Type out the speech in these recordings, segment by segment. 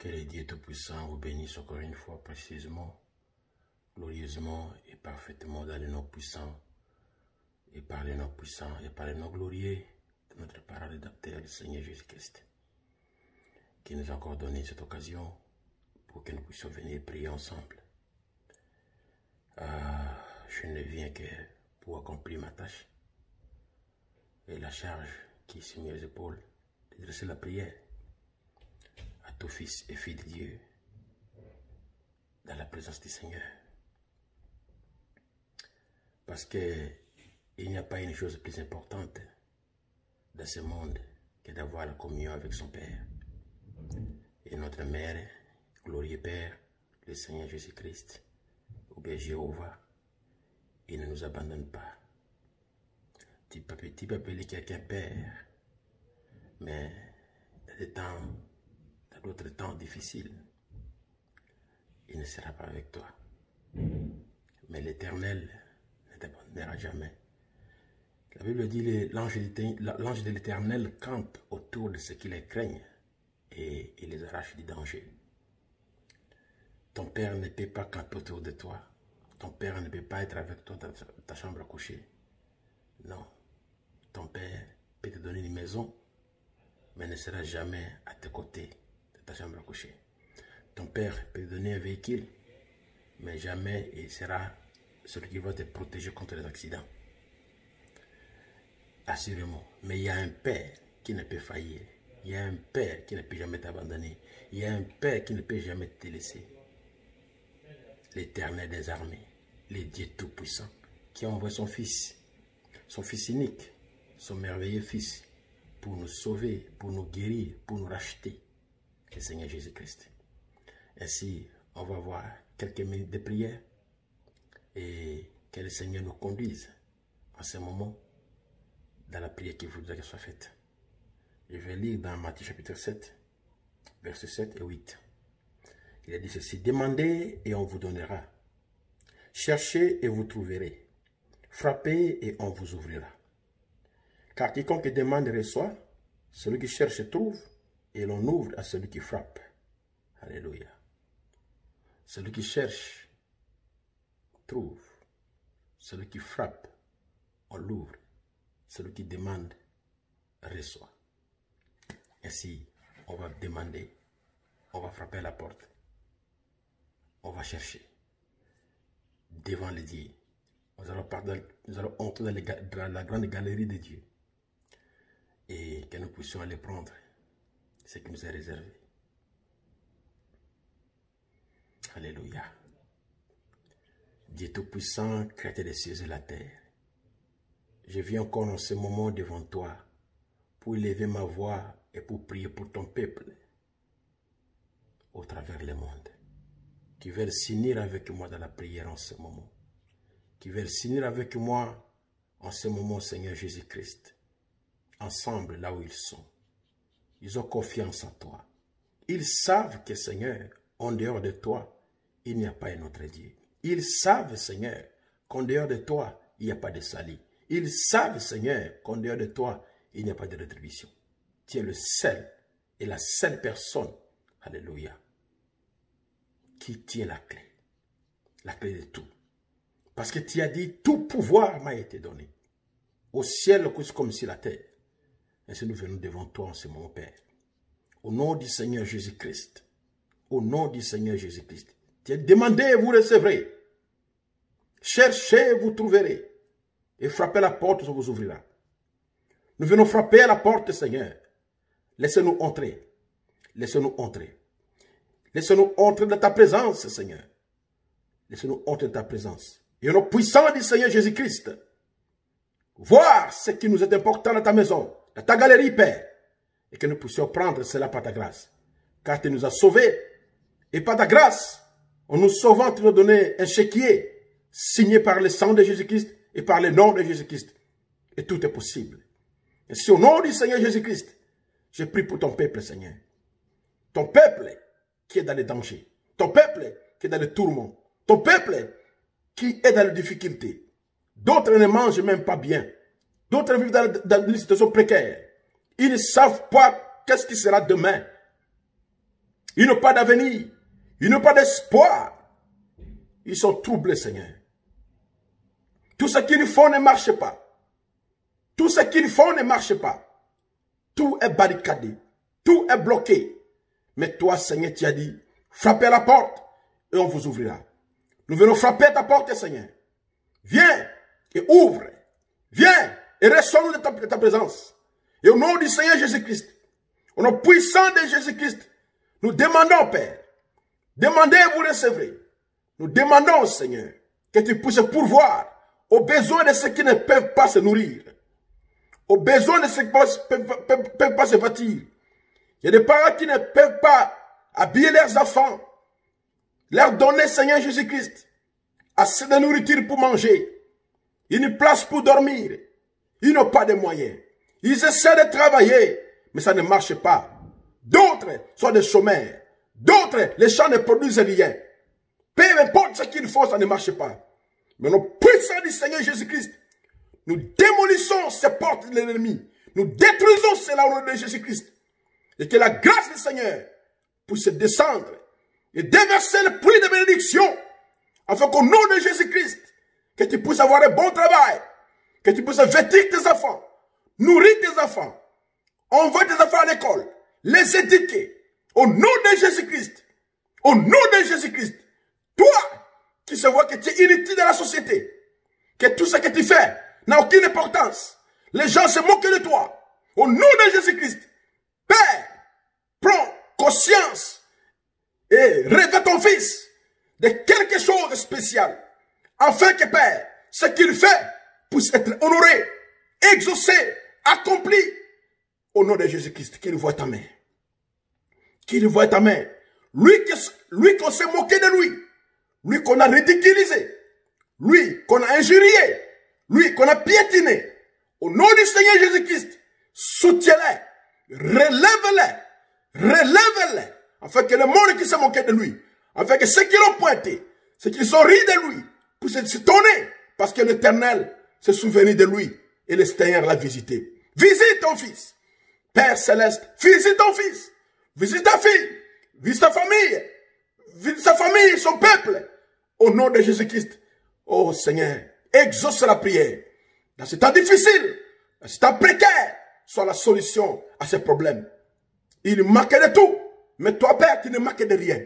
Que le Dieu Tout-Puissant vous bénisse encore une fois précisément, glorieusement et parfaitement dans les noms puissants et par les noms puissants et par les noms glorieux de notre parent rédacteur, le Seigneur Jésus-Christ, qui nous a encore donné cette occasion pour que nous puissions venir prier ensemble. Je ne viens que pour accomplir ma tâche et la charge qui est sur mes épaules, de dresser la prière à tout fils et fille de Dieu dans la présence du Seigneur. Parce qu'il n'y a pas une chose plus importante dans ce monde que d'avoir la communion avec son Père. Et notre Mère, glorieux Père, le Seigneur Jésus-Christ, ou bien Jéhovah, il ne nous abandonne pas. Tu peux appeler quelqu'un Père, mais dans d'autres temps difficiles, il ne sera pas avec toi. Mais l'Éternel ne t'abandonnera jamais. La Bible dit l'ange de l'Éternel campe autour de ceux qui les craignent et il les arrache du danger. Ton Père ne peut pas camper autour de toi. Ton Père ne peut pas être avec toi dans ta chambre à coucher. Non. Ton Père peut te donner une maison, mais ne sera jamais à tes côtés de ta chambre à coucher. Ton Père peut te donner un véhicule, mais jamais il sera celui qui va te protéger contre les accidents. Assurément. Mais il y a un Père qui ne peut faillir. Il y a un Père qui ne peut jamais t'abandonner. Il y a un Père qui ne peut jamais te laisser. L'Éternel des armées, le Dieu Tout-Puissant, qui a envoyé son Fils unique, son merveilleux Fils, pour nous sauver, pour nous guérir, pour nous racheter, le Seigneur Jésus-Christ. Ainsi, on va voir quelques minutes de prière et que le Seigneur nous conduise en ce moment dans la prière qu'il voudrait qu'elle soit faite. Je vais lire dans Matthieu chapitre 7, versets 7 et 8. Il a dit ceci: demandez et on vous donnera. Cherchez et vous trouverez. Frappez et on vous ouvrira. Car quiconque demande reçoit, celui qui cherche trouve, et l'on ouvre à celui qui frappe. Alléluia. Celui qui cherche trouve. Celui qui frappe, on l'ouvre. Celui qui demande reçoit. Ainsi, on va demander, on va frapper à la porte. On va chercher devant les dieux. Nous allons entrer dans la grande galerie de Dieu et que nous puissions aller prendre ce qui nous est réservé. Alléluia. Dieu Tout-Puissant, Créateur des cieux et de la terre, je viens encore en ce moment devant toi pour élever ma voix et pour prier pour ton peuple au travers le monde, qui veulent s'unir avec moi dans la prière en ce moment, qui veulent s'unir avec moi en ce moment, Seigneur Jésus-Christ, ensemble là où ils sont. Ils ont confiance en toi. Ils savent que, Seigneur, en dehors de toi, il n'y a pas un autre Dieu. Ils savent, Seigneur, qu'en dehors de toi, il n'y a pas de salut. Ils savent, Seigneur, qu'en dehors de toi, il n'y a pas de rétribution. Tu es le seul et la seule personne, alléluia, qui tient la clé de tout. Parce que tu as dit, tout pouvoir m'a été donné, au ciel comme sur la terre. Ainsi nous venons devant toi en ce moment, Père. Au nom du Seigneur Jésus-Christ, au nom du Seigneur Jésus-Christ, tu as demandé, vous recevrez. Cherchez, vous trouverez. Et frappez à la porte, ça vous ouvrira. Nous venons frapper à la porte, Seigneur. Laissez-nous entrer. Laissez-nous entrer. Laissez-nous entrer dans ta présence, Seigneur. Laissez-nous entrer dans ta présence. Et au nom puissant du Seigneur Jésus-Christ, voir ce qui nous est important dans ta maison, dans ta galerie, Père, et que nous puissions prendre cela par ta grâce. Car tu nous as sauvés, et par ta grâce, en nous sauvant, tu nous as donné un chéquier, signé par le sang de Jésus-Christ et par le nom de Jésus-Christ. Et tout est possible. Et si au nom du Seigneur Jésus-Christ, je prie pour ton peuple, Seigneur. Ton peuple qui est dans les dangers. Ton peuple qui est dans les tourments. Ton peuple qui est dans les difficultés. D'autres ne mangent même pas bien. D'autres vivent dans une situation précaire. Ils ne savent pas qu'est-ce qui sera demain. Ils n'ont pas d'avenir. Ils n'ont pas d'espoir. Ils sont troublés, Seigneur. Tout ce qu'ils font ne marche pas. Tout ce qu'ils font ne marche pas. Tout est barricadé. Tout est bloqué. Mais toi, Seigneur, tu as dit, frappez à la porte et on vous ouvrira. Nous venons frapper à ta porte, Seigneur. Viens et ouvre. Viens et ressors-nous de ta présence. Et au nom du Seigneur Jésus-Christ, au nom puissant de Jésus-Christ, nous demandons, Père, demandez et vous recevrez. Nous demandons, Seigneur, que tu puisses pourvoir aux besoins de ceux qui ne peuvent pas se nourrir, aux besoins de ceux qui ne peuvent pas se vêtir. Il y a des parents qui ne peuvent pas habiller leurs enfants, leur donner, Seigneur Jésus-Christ, assez de nourriture pour manger, une place pour dormir. Ils n'ont pas de moyens. Ils essaient de travailler, mais ça ne marche pas. D'autres sont des chômeurs. D'autres, les champs ne produisent rien. Peu importe ce qu'ils font, ça ne marche pas. Mais nous, puissants du Seigneur Jésus-Christ, nous démolissons ces portes de l'ennemi. Nous détruisons cela au nom de Jésus-Christ. Et que la grâce du Seigneur puisse descendre et déverser le pluie de bénédiction, afin qu'au nom de Jésus-Christ, que tu puisses avoir un bon travail, que tu puisses vêtir tes enfants, nourrir tes enfants, envoyer tes enfants à l'école, les éduquer, au nom de Jésus-Christ, au nom de Jésus-Christ. Toi, qui se vois que tu es inutile dans la société, que tout ce que tu fais n'a aucune importance, les gens se moquent de toi, au nom de Jésus-Christ, Père, prends conscience et revêt ton fils de quelque chose de spécial, afin que, Père, ce qu'il fait puisse être honoré, exaucé, accompli, au nom de Jésus-Christ. Qu'il voit ta main. Qu'il voit ta main. Lui qu'on s'est moqué de lui. Lui qu'on a ridiculisé. Lui qu'on a injurié. Lui qu'on a piétiné. Au nom du Seigneur Jésus-Christ, soutiens-les, relève-les, relève-les, afin que le monde qui s'est moqué de lui, afin que ceux qui l'ont pointé, ceux qui sont ri de lui, puissent s'étonner, parce que l'Éternel s'est souvenu de lui et le Seigneur l'a visité. Visite ton fils, Père Céleste, visite ton fils, visite ta fille, visite ta famille, son peuple, au nom de Jésus-Christ. Oh Seigneur, exauce la prière. Dans ce temps difficile, dans ce temps précaire, soit la solution à ces problèmes. Il manque de tout, mais toi, Père, tu ne manques de rien.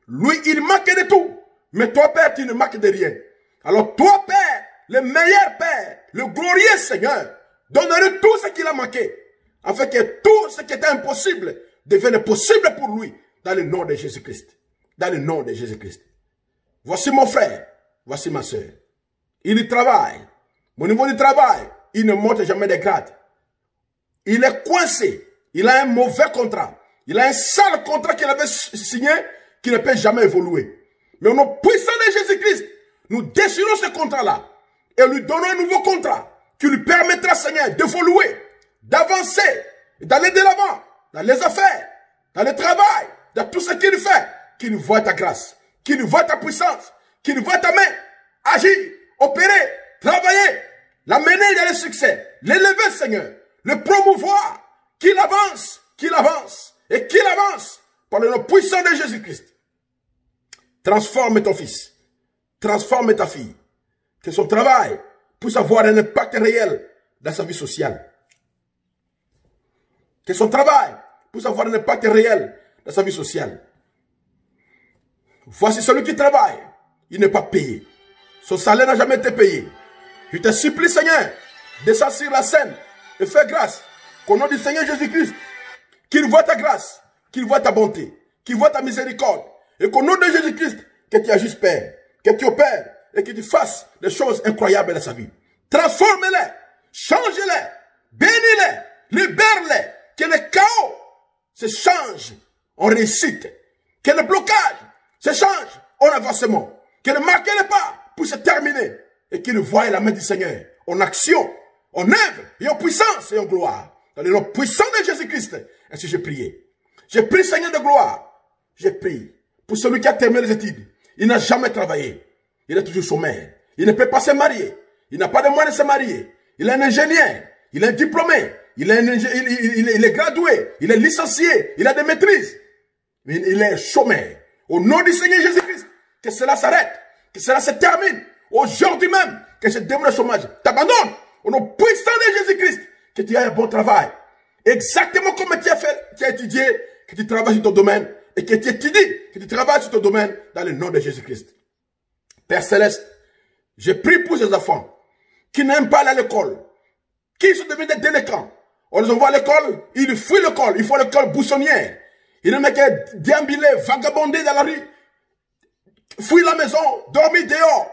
Lui, il manque de tout, mais toi, Père, tu ne manques de rien. Alors toi, Père, le meilleur Père, le glorieux Seigneur, donne-lui tout ce qu'il a manqué, afin que tout ce qui était impossible devienne possible pour lui, dans le nom de Jésus-Christ. Dans le nom de Jésus-Christ. Voici mon frère, voici ma soeur. Il travaille. Au niveau du travail, il ne monte jamais de grade. Il est coincé. Il a un mauvais contrat. Il a un sale contrat qu'il avait signé qui ne peut jamais évoluer. Mais au nom puissant de Jésus-Christ, nous déchirons ce contrat-là et lui donnons un nouveau contrat qui lui permettra, Seigneur, d'évoluer, d'avancer, d'aller de l'avant, dans les affaires, dans le travail, dans tout ce qu'il fait, qu'il voit ta grâce, qu'il voit ta puissance, qu'il voit ta main, agir, opérer, travailler, l'amener dans le succès, l'élever, Seigneur, le promouvoir, qu'il avance, et qu'il avance par le nom puissant de Jésus-Christ. Transforme ton fils, transforme ta fille, que son travail puisse avoir un impact réel dans sa vie sociale. Que son travail puisse avoir un impact réel dans sa vie sociale. Voici celui qui travaille, il n'est pas payé. Son salaire n'a jamais été payé. Je te supplie, Seigneur, descends sur la scène et fais grâce. Qu'au nom du Seigneur Jésus-Christ, qu'il voit ta grâce, qu'il voit ta bonté, qu'il voit ta miséricorde. Et qu'au nom de Jésus-Christ, que tu agisses, Père, que tu opères et que tu fasses des choses incroyables dans sa vie. Transforme-les, change-les, bénis-les, libère-les, que le chaos se change en réussite, que le blocage se change en avancement, que le marquer le pas puisse se terminer et qu'il voie la main du Seigneur en action, en œuvre et en puissance et en gloire. Dans le nom puissant de Jésus-Christ, ainsi j'ai prié. J'ai prié, Seigneur de gloire. J'ai prié pour celui qui a terminé les études. Il n'a jamais travaillé. Il est toujours chômeur. Il ne peut pas se marier. Il n'a pas de moyens de se marier. Il est un ingénieur. Il est un diplômé. Il est gradué. Il est licencié. Il a des maîtrises. il est chômeur. Au nom du Seigneur Jésus-Christ, que cela s'arrête, que cela se termine. Aujourd'hui même, que ce démon de chômage t'abandonne. Au nom puissant de Jésus-Christ, que tu aies un bon travail. Exactement comme tu as fait, tu as étudié, que tu travailles sur ton domaine et que tu étudies, que tu travailles sur ton domaine dans le nom de Jésus-Christ. Père Céleste, je prie pour ces enfants qui n'aiment pas aller à l'école, qui sont devenus des délinquants. On les envoie à l'école, ils fuient l'école, ils font l'école boussonnière. Ils ne mettent que déambuler, vagabonder dans la rue, fuir la maison, dormir dehors.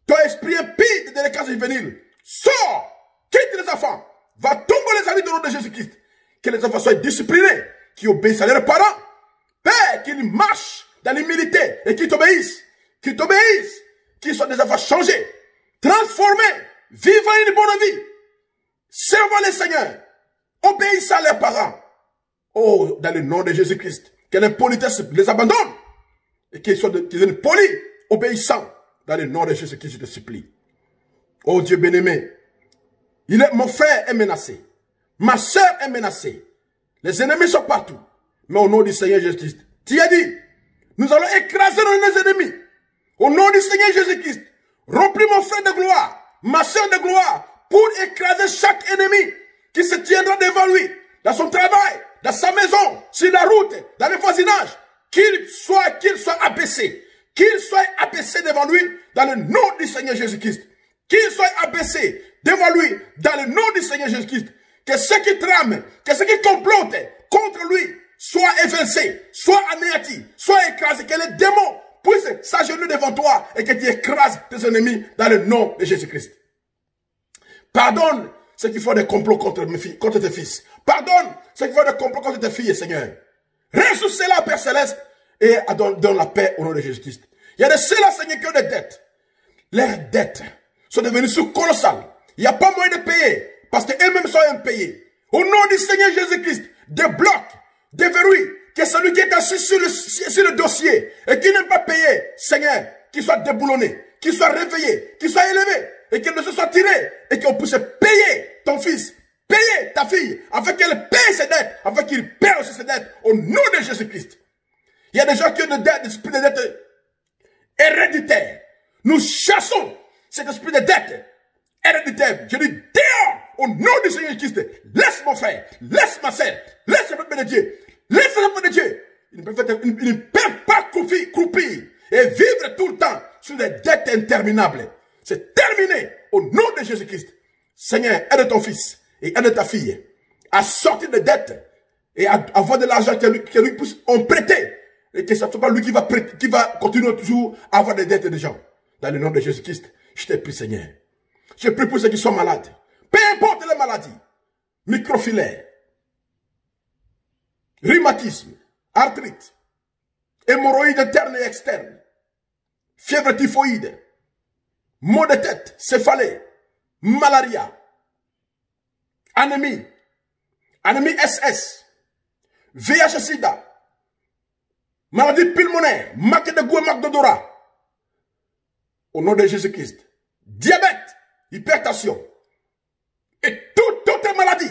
Ton esprit impie de délinquance juvénile, sors, quitte les enfants, va tomber les amis de nom de Jésus-Christ. Que les enfants soient disciplinés, qui obéissent à leurs parents. Père, qu'ils marchent dans l'humilité et qu'ils t'obéissent, qu'ils soient des enfants changés, transformés, vivant une bonne vie, servant les seigneurs, obéissant à leurs parents. Oh, dans le nom de Jésus-Christ, que l'impolitesse les abandonne et qu'ils soient polis, obéissants. Dans le nom de Jésus-Christ, je te supplie. Oh Dieu bien-aimé, mon frère est menacé, ma soeur est menacée, les ennemis sont partout. Mais au nom du Seigneur Jésus-Christ, tu as dit, nous allons écraser nos ennemis. Au nom du Seigneur Jésus-Christ, remplis mon frère de gloire, ma soeur de gloire, pour écraser chaque ennemi qui se tiendra devant lui, dans son travail, dans sa maison, sur la route, dans le voisinage, qu'il soit abaissé. Qu'il soit abaissé devant lui dans le nom du Seigneur Jésus-Christ. Qu'il soit abaissé devant lui dans le nom du Seigneur Jésus-Christ. Que ceux qui trament, que ceux qui complotent contre lui soient évincés, soient anéantis, soient écrasés. Que les démons puissent s'agenouiller devant toi et que tu écrases tes ennemis dans le nom de Jésus-Christ. Pardonne ceux qui font des complots contre tes fils. Pardonne ceux qui font des complots contre tes filles, Seigneur. Résous cela, Père Céleste, et donne la paix au nom de Jésus-Christ. Il y a de ceux-là, Seigneur, qui ont des dettes. Leurs dettes sont devenues colossales. Il n'y a pas moyen de payer, parce qu'eux-mêmes sont impayés. Au nom du Seigneur Jésus-Christ, débloque, déverrouille, que celui qui est assis sur le dossier et qui n'aime pas payer, Seigneur, qu'il soit déboulonné, qu'il soit réveillé, qu'il soit élevé, et qu'il ne se soit tiré, et qu'on puisse payer ton fils, payer ta fille, afin qu'elle paye ses dettes, afin qu'il paye aussi ses dettes, au nom de Jésus-Christ. Il y a des gens qui ont des esprits de dette héréditaires. Nous chassons cet esprit de dette héréditaire. Je dis dehors au nom du Seigneur Christ. Laisse mon frère, laisse ma sœur, laisse le peuple de Dieu, laisse le peuple de Dieu. Ils ne peuvent pas croupir et vivre tout le temps sur des dettes interminables. C'est terminé au nom de Jésus-Christ. Seigneur, aide ton fils et aide ta fille à sortir de dettes et à avoir de l'argent que lui puisse en prêter. Et que ce ne soit pas lui qui va continuer toujours à avoir des dettes de gens. Dans le nom de Jésus-Christ, je te prie, Seigneur. Je prie pour ceux qui sont malades. Peu importe les maladies. Microfilaire, rhumatisme, arthrite, hémorroïdes internes et externes, fièvre typhoïde, maux de tête, céphalée, malaria, anémie SS, VIH-Sida, maladie pulmonaire, marque de goût et marque d'odorat. Au nom de Jésus-Christ. Diabète, hypertension. Et toute autre maladie.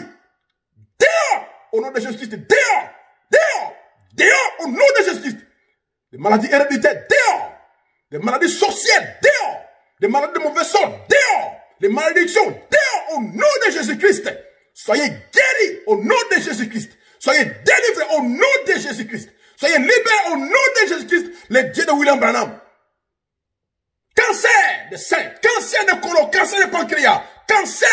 Dehors, au nom de Jésus-Christ. Dehors, dehors, dehors, au nom de Jésus-Christ. Des maladies héréditaires, dehors. Des maladies sorcières, dehors. Des maladies de mauvais sort, dehors. Les malédictions, dehors, au nom de Jésus-Christ. Soyez guéris au nom de Jésus-Christ. Soyez délivrés au nom de Jésus-Christ. Soyez libérés au nom de Jésus-Christ, le Dieu de William Branham. Cancer de sein, cancer de côlon, cancer de pancréas, cancer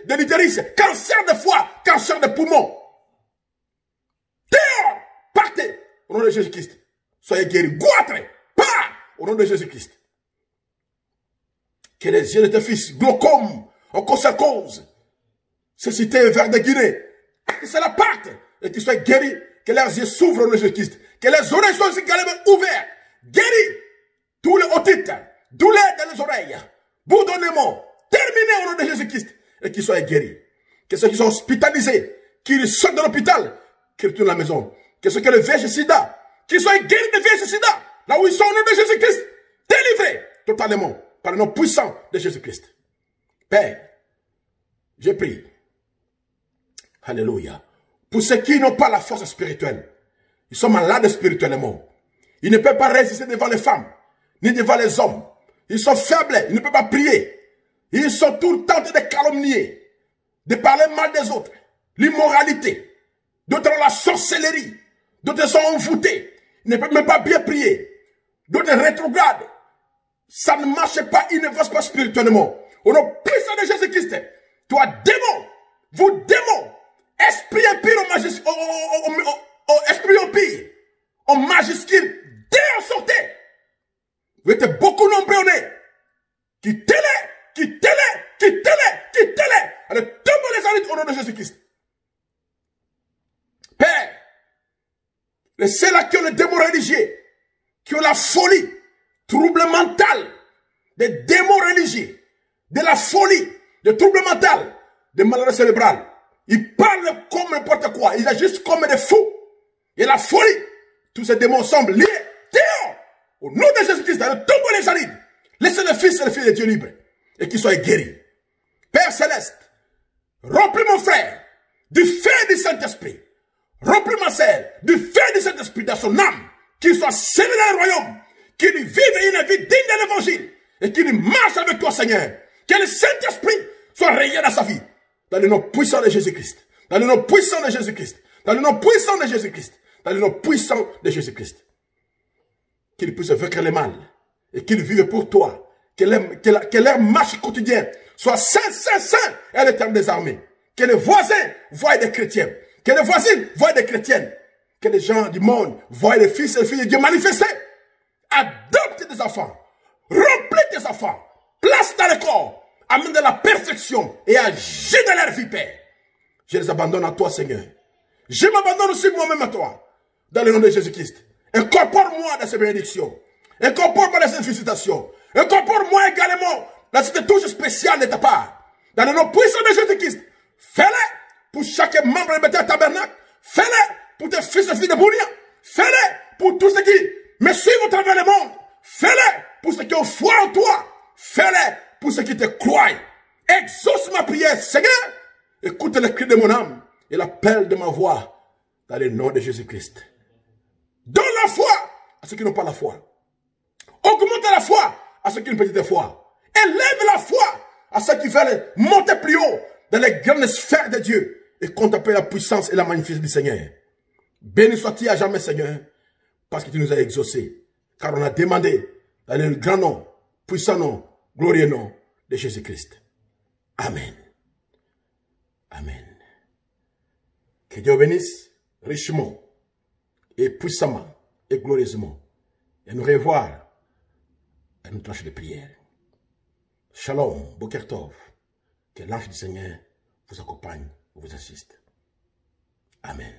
de l'utérus, cancer de foie, cancer de poumon. Dehors, partez au nom de Jésus-Christ. Soyez guéris, goitrez, pas au nom de Jésus-Christ. Que les yeux de tes fils, glaucome, en cause, cécité vers de Guinée, que cela parte et qu'ils soient guéris, que leurs yeux s'ouvrent au nom de Jésus-Christ, que les oreilles soient également ouvertes, guéris, tous les otites, douleur dans les oreilles, bourdonnement, terminé au nom de Jésus-Christ, et qu'ils soient guéris. Que ceux qui sont hospitalisés, qu'ils sortent de l'hôpital, qu'ils retournent à la maison. Que ceux qui ont le VIH-Sida, qu'ils soient guéris de VIH-Sida, là où ils sont au nom de Jésus-Christ, délivrés totalement par le nom puissant de Jésus-Christ. Père, je prie, alléluia, pour ceux qui n'ont pas la force spirituelle, Ils sont malades spirituellement. Ils ne peuvent pas résister devant les femmes, ni devant les hommes. Ils sont faibles, ils ne peuvent pas prier. Ils sont tout le temps de calomnier, de parler mal des autres. L'immoralité. D'autres ont la sorcellerie. D'autres sont envoûtés. Ils ne peuvent même pas bien prier. D'autres rétrogradent. Ça ne marche pas, ils n'avancent pas spirituellement. Au nom puissant de Jésus-Christ, toi démon, vous démons, esprit impur esprit impur, en majuscule, sortez. Vous êtes beaucoup nombreux. Quittez-les, quittez-les, quittez-les, quittez-les. Allez, tombez les arrêts au nom de Jésus-Christ. Père, les ceux-là qui ont le démon religieux, qui ont la folie, trouble mental, des démons religieux, de la folie, des troubles mentaux, des maladies cérébrales. Ils parlent comme n'importe quoi. Ils agissent comme des fous. Et la folie, tous ces démons semblent liés. Dehors, au nom de Jésus-Christ, dans le tombeau des Arides, laissez le Fils et le Fils de Dieu libre et qu'ils soient guéris. Père Céleste, remplis mon frère du feu du Saint-Esprit. Remplis ma sœur du feu du Saint-Esprit dans son âme, qu'il soit scellé dans le royaume, qu'il vive une vie digne de l'évangile et qu'il marche avec toi, Seigneur. Que le Saint-Esprit soit rayé dans sa vie. Dans le nom puissant de Jésus-Christ. Dans le nom puissant de Jésus-Christ. Dans le nom puissant de Jésus-Christ. Dans le nom puissant de Jésus-Christ. Qu'il puisse vaincre le mal. Et qu'il vive pour toi. Que leur marche quotidienne soit saint, saint, saint. Et l'éternel des armées. Que les voisins voient des chrétiens. Que les voisines voient des chrétiennes. Que les gens du monde voient les fils et les filles de Dieu manifestés. Adopte des enfants. Remplis tes enfants. Place dans le corps. Amène de la perfection et agis dans leur vie, Père. Je les abandonne à toi, Seigneur. Je m'abandonne aussi moi-même à toi. Dans le nom de Jésus-Christ. Incorpore-moi dans ces bénédictions. Incorpore-moi dans ces félicitations. Incorpore-moi également dans cette touche spéciale de ta part. Dans le nom puissant de Jésus-Christ. Fais-le pour chaque membre de Bethel Tabernacle. Fais-le pour tes fils et filles de Bounia. Fais-le pour tous ceux qui me suivent au travers le monde. Fais-le pour ceux qui ont foi en toi. Fais-le pour ceux qui te croient. Exauce ma prière, Seigneur. Écoute le cri de mon âme et l'appel de ma voix dans le nom de Jésus-Christ. Donne la foi à ceux qui n'ont pas la foi. Augmente la foi à ceux qui ont une petite foi. Élève la foi à ceux qui veulent monter plus haut dans les grandes sphères de Dieu et contempler la puissance et la magnificence du Seigneur. Béni sois-tu à jamais, Seigneur, parce que tu nous as exaucés. Car on a demandé dans le grand nom, puissant nom, glorieux nom de Jésus-Christ. Amen. Amen. Que Dieu bénisse richement et puissamment et glorieusement. Et nous revoir à une tâche de prière. Shalom, Boker Tov. Que l'ange du Seigneur vous accompagne, vous assiste. Amen.